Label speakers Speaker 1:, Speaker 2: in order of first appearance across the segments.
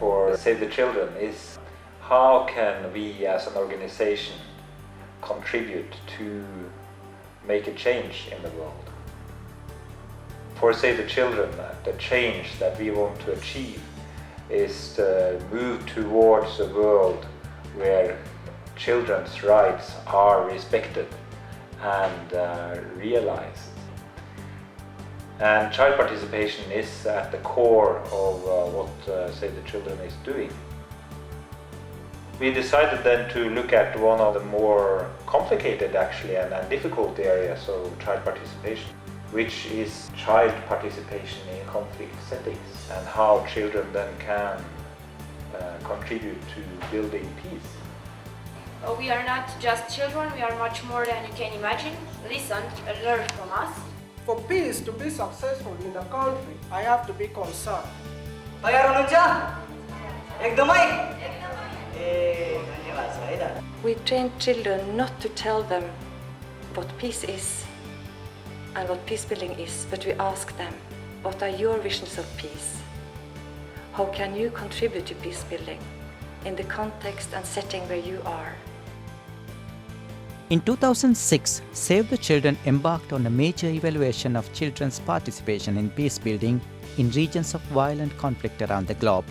Speaker 1: for Save the Children is how can we as an organization contribute to make a change in the world. For Save the Children, the change that we want to achieve is to move towards a world where children's rights are respected and realized. And child participation is at the core of what Save the Children is doing. We decided then to look at one of the more complicated actually and difficult areas of child participation, which is child participation in conflict settings and how children then can contribute to building peace.
Speaker 2: We are not just children, we are much more than you can imagine. Listen and learn from us.
Speaker 3: For peace to be successful in the country, I have to be concerned.
Speaker 4: We train children not to tell them what peace is and what peace building is, but we ask them, what are your visions of peace? How can you contribute to peace building in the context and setting where you are?
Speaker 5: In 2006, Save the Children embarked on a major evaluation of children's participation in peace building in regions of violent conflict around the globe.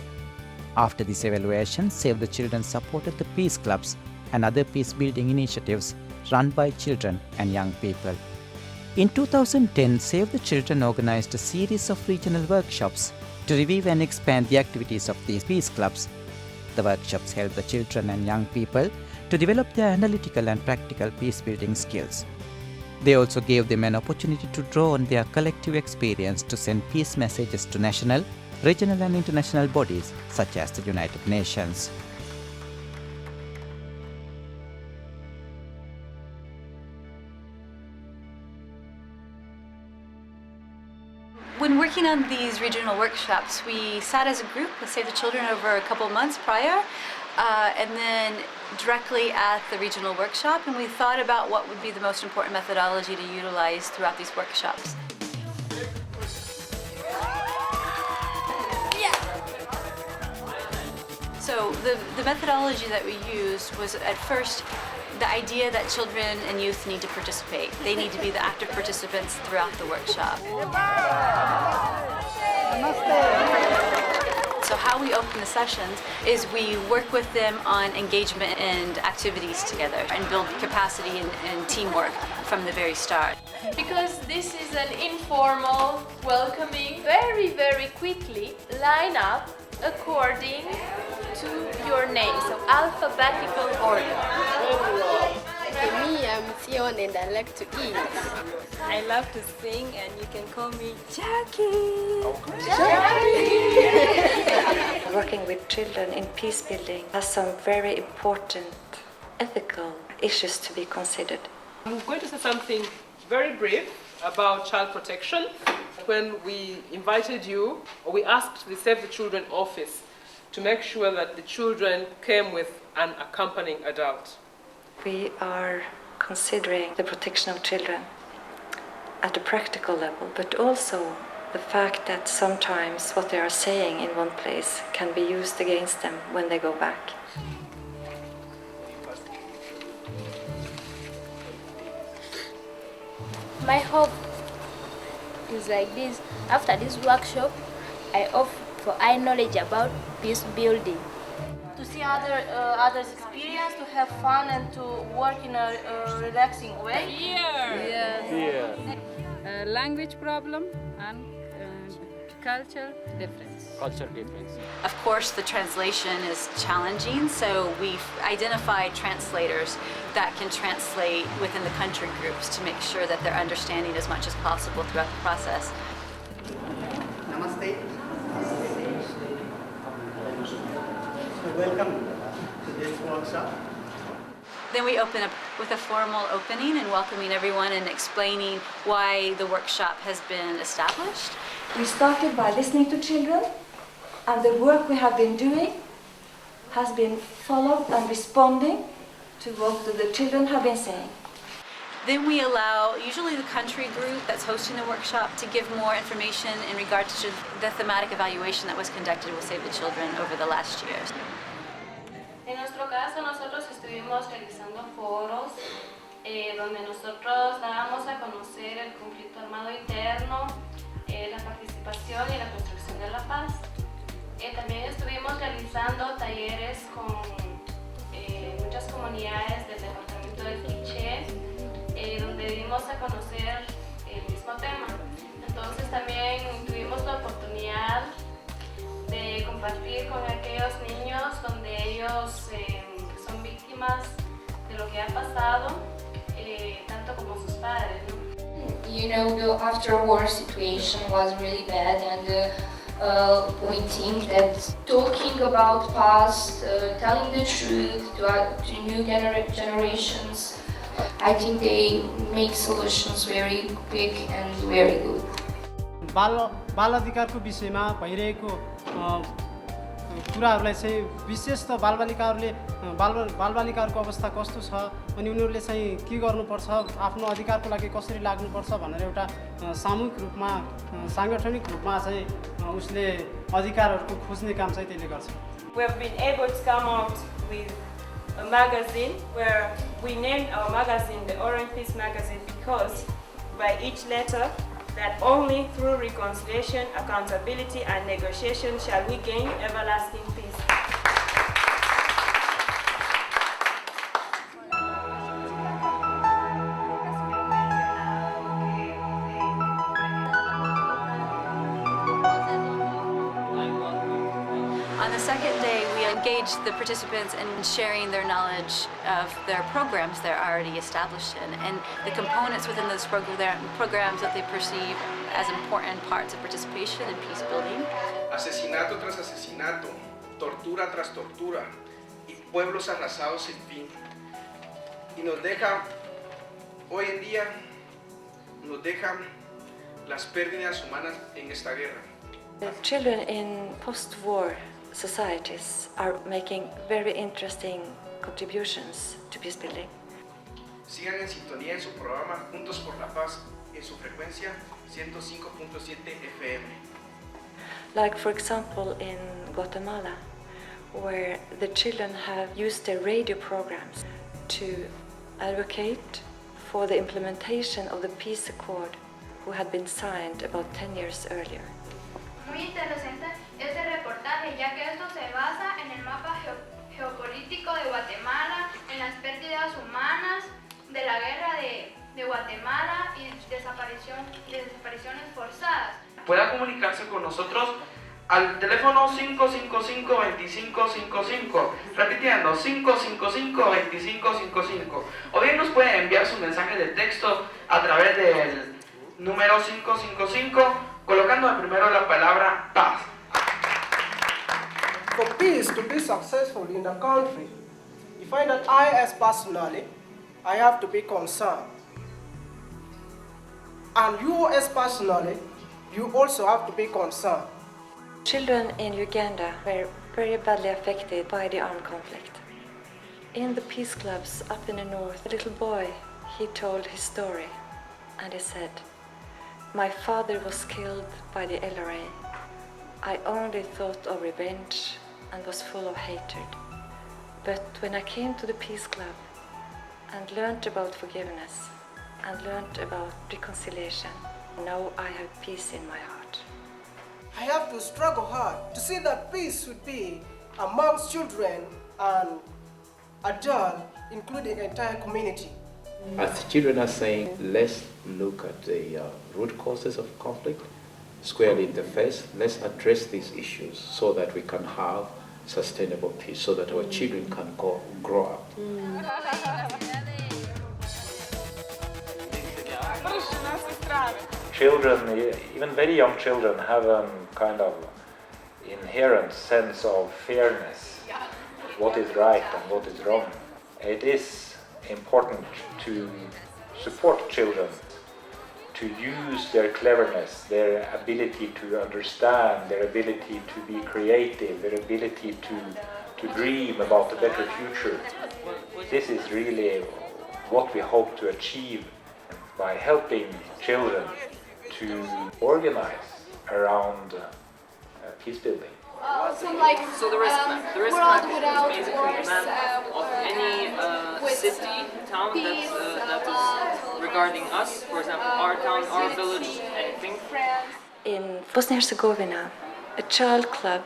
Speaker 5: After this evaluation, Save the Children supported the peace clubs and other peace building initiatives run by children and young people. In 2010, Save the Children organized a series of regional workshops to review and expand the activities of these peace clubs. The workshops helped the children and young people to develop their analytical and practical peace-building skills. They also gave them an opportunity to draw on their collective experience to send peace messages to national, regional and international bodies such as the United Nations.
Speaker 6: When working on these regional workshops, we sat as a group with Save the Children over a couple months prior, and then directly at the regional workshop, and we thought about what would be the most important methodology to utilize throughout these workshops. So the methodology that we used was at first the idea that children and youth need to participate. They need to be the active participants throughout the workshop. So how we open the sessions is we work with them on engagement and activities together and build capacity and teamwork from the very start.
Speaker 7: Because this is an informal, welcoming, very quickly line up according to your name, so alphabetical order.
Speaker 8: For me, I'm Sion and I like to eat.
Speaker 9: I love to sing and you can call me Jackie.
Speaker 4: Working with children in peace building has some very important ethical issues to be considered.
Speaker 10: I'm going to say something very brief about child protection. When we invited you, or we asked the Save the Children office to make sure that the children came with an accompanying adult.
Speaker 4: We are considering the protection of children at a practical level, but also the fact that sometimes what they are saying in one place can be used against them when they go back.
Speaker 8: My hope is like this. After this workshop, I offer for eye knowledge about peace building.
Speaker 11: To see others' experience, to have fun and to work in a relaxing way.
Speaker 9: Language problem and culture difference.
Speaker 6: Of course, the translation is challenging, so we've identified translators that can translate within the country groups to make sure that they're understanding as much as possible throughout the process.
Speaker 12: Namaste. Welcome to this workshop.
Speaker 6: Then we open up with a formal opening and welcoming everyone and explaining why the workshop has been established.
Speaker 4: We started by listening to children, and the work we have been doing has been followed and responding to what the children have been saying.
Speaker 6: Then we allow usually the country group that's hosting the workshop to give more information in regards to the thematic evaluation that was conducted with Save the Children over the last year.
Speaker 11: En nuestro caso, nosotros estuvimos realizando foros donde nosotros dábamos a conocer el conflicto armado interno, la participación y la construcción de la paz. También estuvimos realizando talleres con muchas comunidades del departamento del Quiché, donde dimos a conocer el mismo tema. Entonces también tuvimos la oportunidad de compartir con aquellos niños donde ellos son víctimas de lo que ha pasado, tanto como sus padres, ¿no?
Speaker 8: You know, the after-war situation was really bad, and we think that talking about past, telling the truth to new generations, I think they make solutions very quick and very good.
Speaker 13: बाल अधिकारको विषयमा भइरहेको कुराहरूलाई चाहिँ विशेष त बालबालिकाहरूको अवस्था कस्तो छ अनि उनीहरूले चाहिँ के गर्नुपर्छ, आफ्नो अधिकारको लागि कसरी लाग्नुपर्छ भनेर एउटा सामूहिक रूपमा सांगठनिक रूपमा चाहिँ उसले अधिकारहरूको खोज्ने काम चाहिँ त्यसले गर्छ.
Speaker 9: We have been able to come out with a magazine where we named our magazine the Orange Peace Magazine because by each letter that only through reconciliation, accountability and negotiation shall we gain everlasting peace.
Speaker 6: On the second day, we engaged the participants in sharing their knowledge of their programs they're already established in and the components within those programs that they perceive as important parts of participation in peace building.
Speaker 12: Asesinato tras asesinato, tortura tras tortura y pueblos arrasados sin fin. Y nos deja, hoy en día, nos dejan las pérdidas humanas en esta guerra.
Speaker 4: The children in post-war societies are making very interesting contributions to peace building.
Speaker 12: Sigan en sintonía en su programa Juntos por la Paz en su frecuencia 105.7 FM.
Speaker 4: Like for example in Guatemala, where the children have used their radio programs to advocate for the implementation of the peace accord who had been signed about 10 years earlier.
Speaker 2: Muy interesante este reportaje, ya que esto se basa en el mapa geopolítico de Guatemala, en las pérdidas humanas de la guerra de Guatemala y desapariciones forzadas.
Speaker 14: Pueda comunicarse con nosotros al teléfono 555-2555, repitiendo 555-2555, o bien nos puede enviar su mensaje de texto a través del número 555, colocando primero la palabra paz.
Speaker 3: For peace to be successful in the country, you find that I, as personally, I have to be concerned. And you, as personally, you also have to be concerned.
Speaker 4: Children in Uganda were very badly affected by the armed conflict. In the peace clubs up in the north, a little boy, he told his story, and he said, "My father was killed by the LRA. I only thought of revenge and was full of hatred. But when I came to the peace club and learned about forgiveness and learned about reconciliation, now I have peace in my heart."
Speaker 3: I have to struggle hard to see that peace should be amongst children and adults, including the entire community.
Speaker 15: As the children are saying, let's look at the root causes of conflict, squarely in the face. Let's address these issues so that we can have sustainable peace, so that our children can grow up.
Speaker 1: Children, even very young children, have a kind of inherent sense of fairness, what is right and what is wrong. It is important to support children, to use their cleverness, their ability to understand, their ability to be creative, their ability to dream about a better future. This is really what we hope to achieve by helping children to organize around peace building.
Speaker 16: So the risk map. The risk map is basically a map of any city, town that is regarding us. For example, our town, our village, anything.
Speaker 4: In Bosnia-Herzegovina, a child club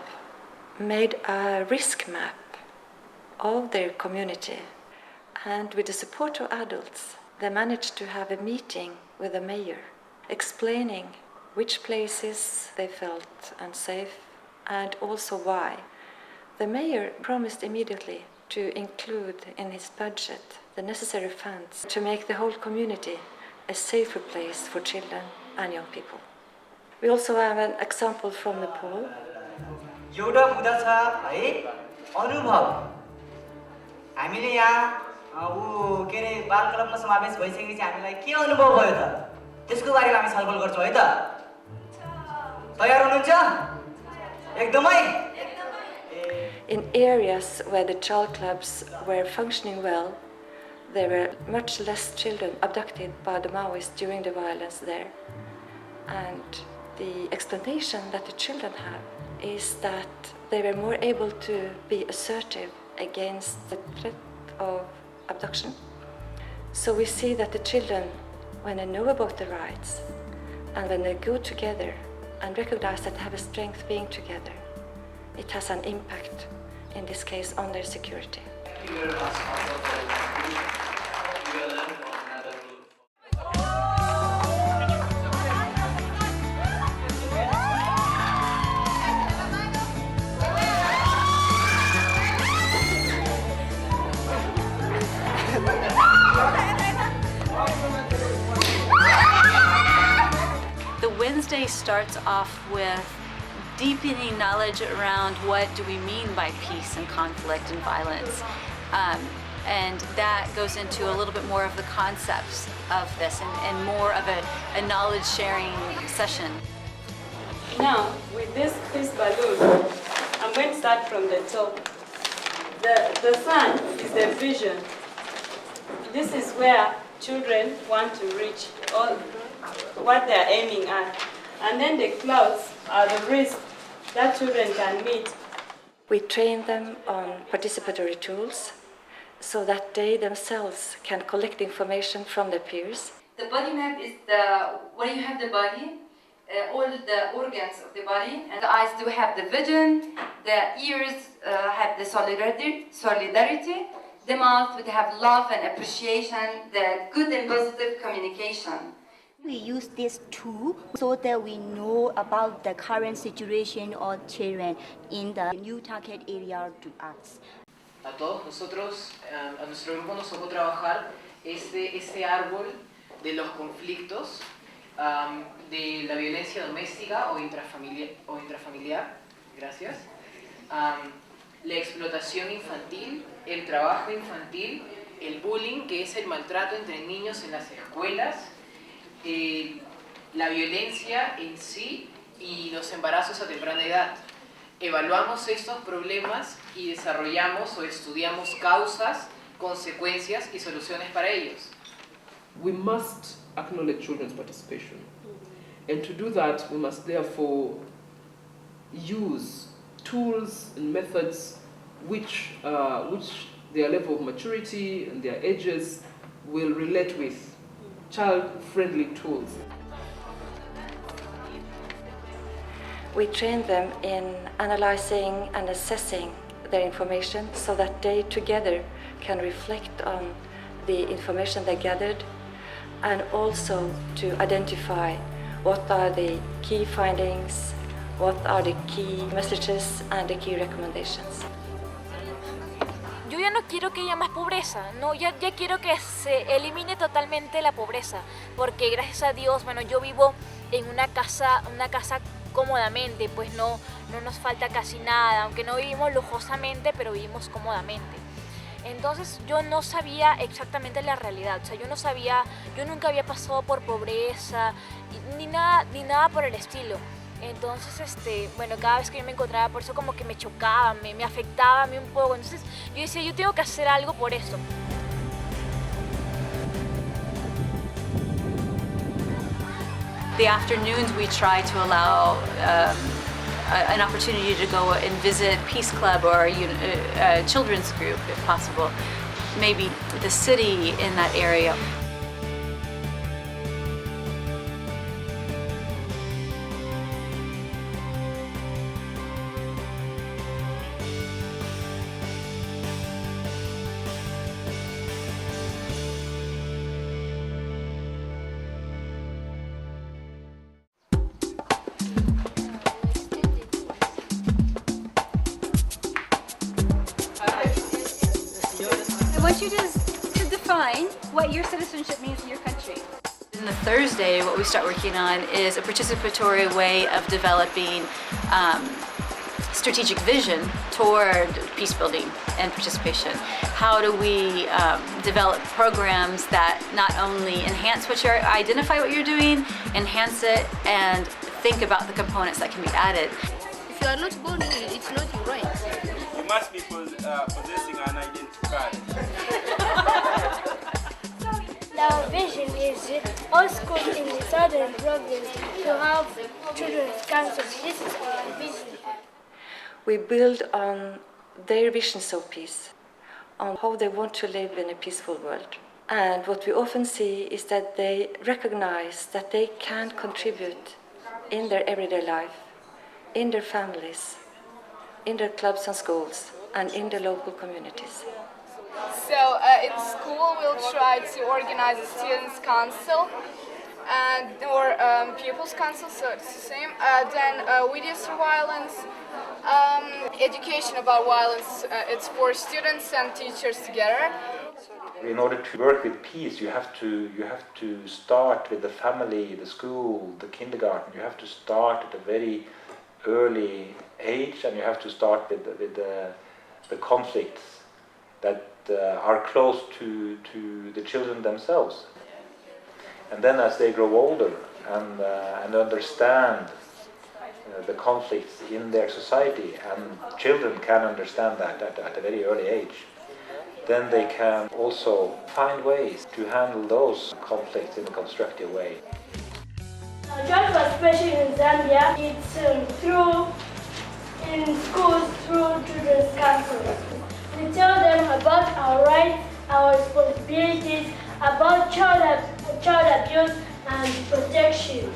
Speaker 4: made a risk map of their community, and with the support of adults, they managed to have a meeting with the mayor, explaining which places they felt unsafe and also why. The mayor promised immediately to include in his budget the necessary funds to make the whole community a safer place for children and young people. We also have an example from Nepal.
Speaker 17: एउटा मुद्दा छ है अनुभव हामीले यहाँ के रे बाल क्लबमा समावेश भइसकेपछि हामीलाई के अनुभव भयो त त्यसको बारेमा हामी छलफल गर्छौं है त तयार हुनुहुन्छ एकदमै
Speaker 4: In areas where the child clubs were functioning well, there were much less children abducted by the Maoists during the violence there. And the explanation that the children have is that they were more able to be assertive against the threat of abduction. So we see that the children, when they know about the rights and when they go together and recognize that they have a strength being together, it has an impact, in this case, on their security.
Speaker 6: The Wednesday starts off with deepening knowledge around what do we mean by peace and conflict and violence. And that goes into a little bit more of the concepts of this and more of a knowledge sharing session.
Speaker 9: Now, with this balloon, I'm going to start from the top. The sun is the vision. This is where children want to reach, all what they're aiming at. And then the clouds are the risks that children can meet.
Speaker 4: We train them on participatory tools so that they themselves can collect information from their peers.
Speaker 18: The body map is where you have the body, all the organs of the body, and the eyes do have the vision, the ears have the solidarity, the mouth would have love and appreciation, the good and positive communication.
Speaker 19: We use this tool so that we know about the current situation of children in the new target area to us.
Speaker 16: A todos nosotros, a nuestro grupo nos tocó trabajar este árbol de los conflictos, de la violencia doméstica o intrafamiliar, gracias, la explotación infantil, el trabajo infantil, el bullying, que es el maltrato entre niños en las escuelas, la violencia en sí y los embarazos a temprana edad. Evaluamos estos problemas y desarrollamos o estudiamos causas, consecuencias y soluciones para ellos.
Speaker 10: We must acknowledge children's participation. And to do that, we must therefore use tools and methods which their level of maturity and their ages will relate with, child-friendly tools.
Speaker 4: We train them in analyzing and assessing their information so that they together can reflect on the information they gathered and also to identify what are the key findings, what are the key messages and the key recommendations.
Speaker 20: Yo ya no quiero que haya más pobreza, no, ya quiero que se elimine totalmente la pobreza, porque gracias a Dios, bueno, yo vivo en una casa cómodamente, pues no nos falta casi nada, aunque no vivimos lujosamente, pero vivimos cómodamente. Entonces yo no sabía exactamente la realidad, o sea, yo nunca había pasado por pobreza, ni nada por el estilo. Entonces, bueno, cada vez que yo me encontraba por eso como que me chocaba, me afectaba a mí un poco. Entonces yo decía, yo tengo que hacer algo por eso.
Speaker 6: The afternoons we try to allow an opportunity to go and visit Peace Club or a children's group if possible, maybe the city in that area. I want you to define what your citizenship means in your country. In the Thursday, what we start working on is a participatory way of developing strategic vision toward peace building and participation. How do we develop programs that not only enhance what you're, identify what you're doing, enhance it, and think about the components that can be added.
Speaker 21: If you are not born here, it's not your right.
Speaker 22: You must be possessing an identity card.
Speaker 23: The vision is all schools in the southern province to have children's councils. This is our vision.
Speaker 4: We build on their visions of peace, on how they want to live in a peaceful world. And what we often see is that they recognize that they can contribute in their everyday life, in their families, in their clubs and schools, and in the local communities.
Speaker 24: So in school we'll try to organize a students' council or pupils' council, so it's the same. Then we do violence, education about violence. It's for students and teachers together.
Speaker 1: In order to work with peace, you have to start with the family, the school, the kindergarten. You have to start at a very early age, and you have to start with the conflicts that are close to the children themselves. And then as they grow older and understand the conflicts in their society, and children can understand that at a very early age, then they can also find ways to handle those conflicts in a constructive way.
Speaker 23: Joint participation in Zambia, it's in schools through children's councils. We tell them about our rights, our responsibilities, about child abuse and protection.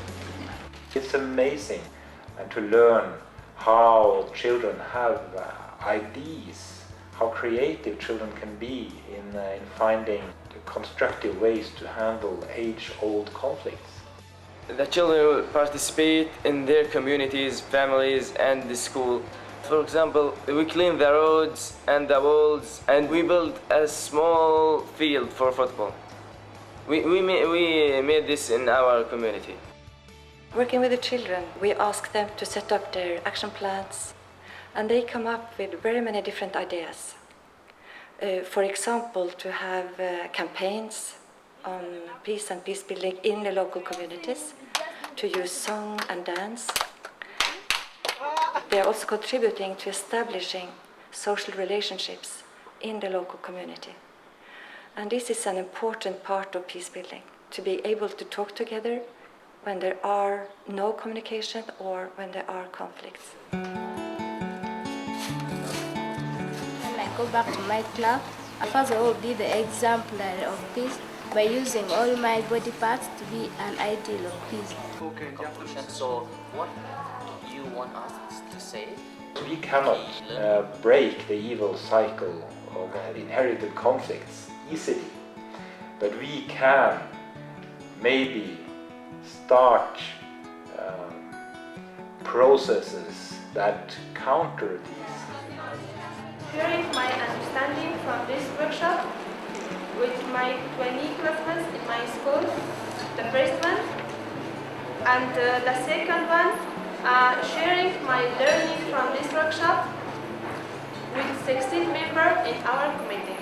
Speaker 1: It's amazing to learn how children have ideas, how creative children can be in finding constructive ways to handle age-old conflicts.
Speaker 25: The children will participate in their communities, families, and the school. For example, we clean the roads and the walls, and we build a small field for football. We made this in our community.
Speaker 4: Working with the children, we ask them to set up their action plans, and they come up with very many different ideas. For example, to have campaigns on peace and peace building in the local communities, to use song and dance. They are also contributing to establishing social relationships in the local community. And this is an important part of peace building, to be able to talk together when there are no communication or when there are conflicts.
Speaker 23: When I go back to my club, I first of all be the example of peace by using all my body parts to be an ideal of peace.
Speaker 26: So what do you want us to say?
Speaker 1: We cannot break the evil cycle of inherited conflicts easily, but we can maybe start processes that counter these.
Speaker 7: Sharing my understanding from this workshop with my 20 classmates in my school, the first one, and the second one, sharing my learning from this workshop with 16 members in our committee.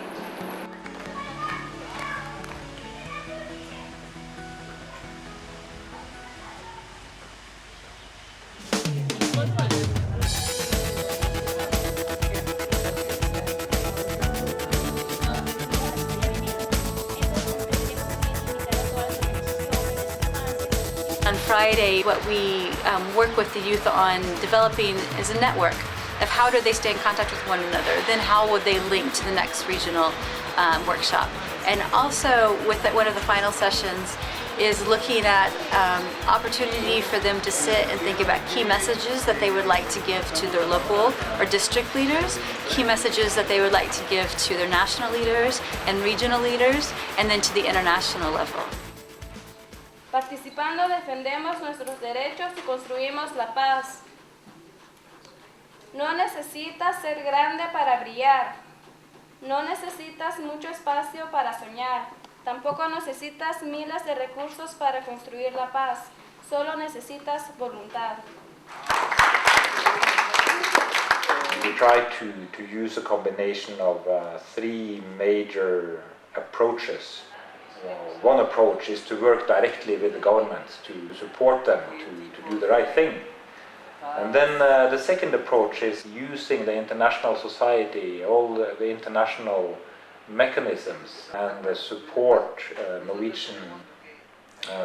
Speaker 6: Friday, what we work with the youth on developing is a network of how do they stay in contact with one another, then how would they link to the next regional workshop. And also with one of the final sessions is looking at opportunity for them to sit and think about key messages that they would like to give to their local or district leaders, key messages that they would like to give to their national leaders and regional leaders, and then to the international level.
Speaker 7: Participando defendemos nuestros derechos y construimos la paz. No necesitas ser grande para brillar. No necesitas mucho espacio para soñar. Tampoco necesitas miles de recursos para construir la paz. Solo necesitas voluntad.
Speaker 1: We try to use a combination of three major approaches. One approach is to work directly with the governments to support them to do the right thing. And then the second approach is using the international society, all the international mechanisms and support Norwegian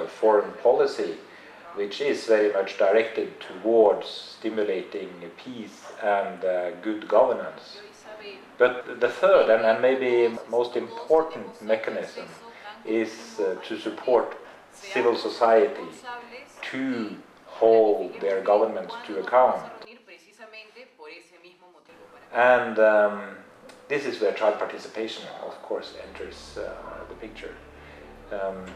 Speaker 1: foreign policy, which is very much directed towards stimulating peace and good governance. But the third and maybe most important mechanism is to support civil society to hold their governments to account. And this is where child participation, of course, enters the picture.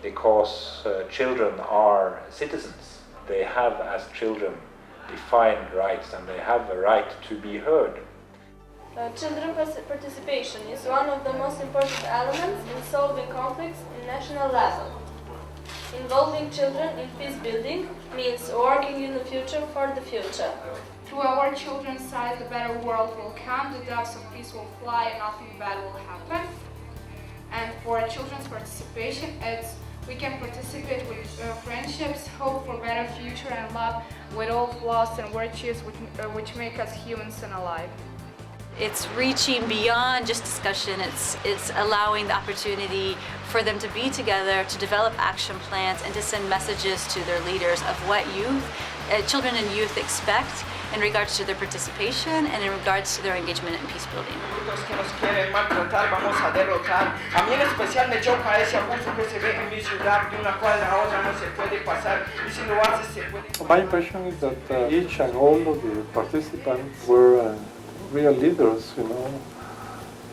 Speaker 1: Because children are citizens. They have, as children, defined rights, and they have a right to be heard.
Speaker 7: Children participation is one of the most important elements in solving conflicts in national level. Involving children in peace building means working in the future for the future.
Speaker 24: Through our children's sight, a better world will come, the doves of peace will fly, and nothing bad will happen. And for children's participation, we can participate with friendships, hope for better future, and love with all flaws and virtues which make us humans and alive.
Speaker 6: It's reaching beyond just discussion. It's allowing the opportunity for them to be together, to develop action plans, and to send messages to their leaders of what children and youth expect in regards to their participation and in regards to their engagement in peace building.
Speaker 14: Que nos quieren maltratar, vamos a derrotar. A mí en especial me choca ese abuso que se ve en mi ciudad, de una cuadra a otra no se puede pasar, y si lo hace se puede.
Speaker 2: My impression is that each and all of the participants were real leaders,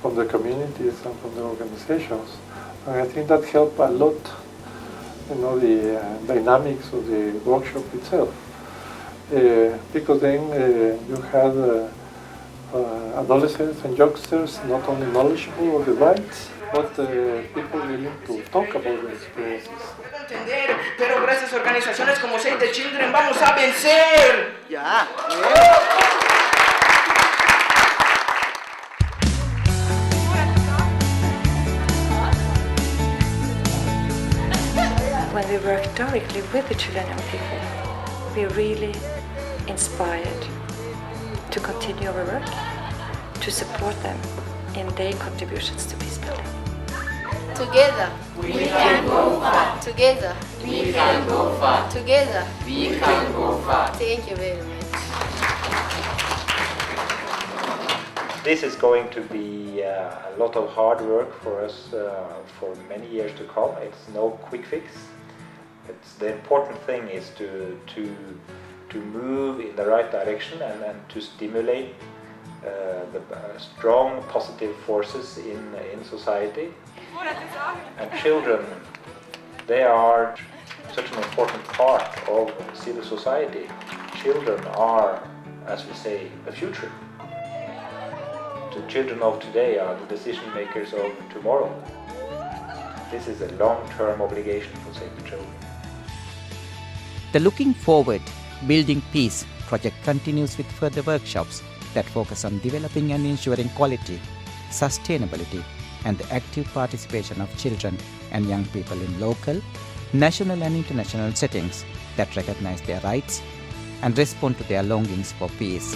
Speaker 2: from the communities and from the organizations. And I think that helped a lot, the dynamics of the workshop itself. Because then you had adolescents and youngsters not only knowledgeable of the rights, but people willing to talk about their experiences.
Speaker 14: Pero gracias a organizaciones como Save the Children vamos a vencer. Ya.
Speaker 4: When we work directly with the children and people, we're really inspired to continue our work, to support them in their contributions to peace building.
Speaker 21: Together, we can go far. Together, we can go far. Together, we can go far. Thank you very much.
Speaker 1: This is going to be a lot of hard work for us for many years to come. It's no quick fix. The important thing is to move in the right direction and to stimulate the strong positive forces in society. And children, they are such an important part of civil society. Children are, as we say, the future. The children of today are the decision makers of tomorrow. This is a long-term obligation for Save the Children.
Speaker 5: The Looking Forward, Building Peace project continues with further workshops that focus on developing and ensuring quality, sustainability, and the active participation of children and young people in local, national and international settings that recognize their rights and respond to their longings for peace.